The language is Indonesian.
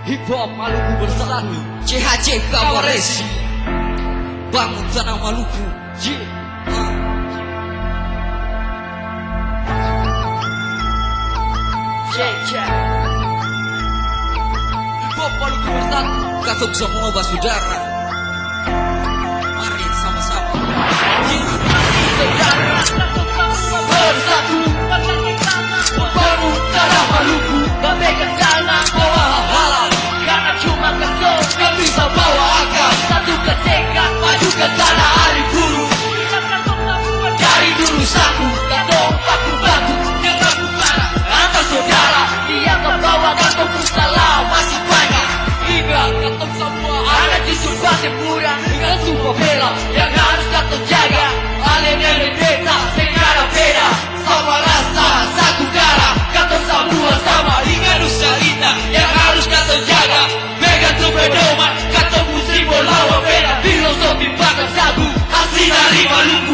Hip Hop Maluku bersatu, CHC Kawaresi, bangun tanah Maluku. Hip Hop Maluku bersatu, katuk semua basudara. Mari sama-sama saudara bersatu, bangun tanah Maluku, bagaikan tanah bawah halang. Karena cuma ketok yang bisa bawa akal. Satukan tekad, majukan tanah hari buruh. Dari dulu saku, katong paku baku, yang baku parah antar saudara. Yang membawa katong salah masih banyak. Ingat katong semua anak di surga sempurna. Ingat sumpah bela yang harus katong jaga. Alien beta, negara beda, sama rasa, satu darah. Katong semua sama, ingat Nusalita yang harus katong jaga. Pegang tu pedoman, katong mesti melawan beda. Filosofi bakal sabu, asli dari Maluku.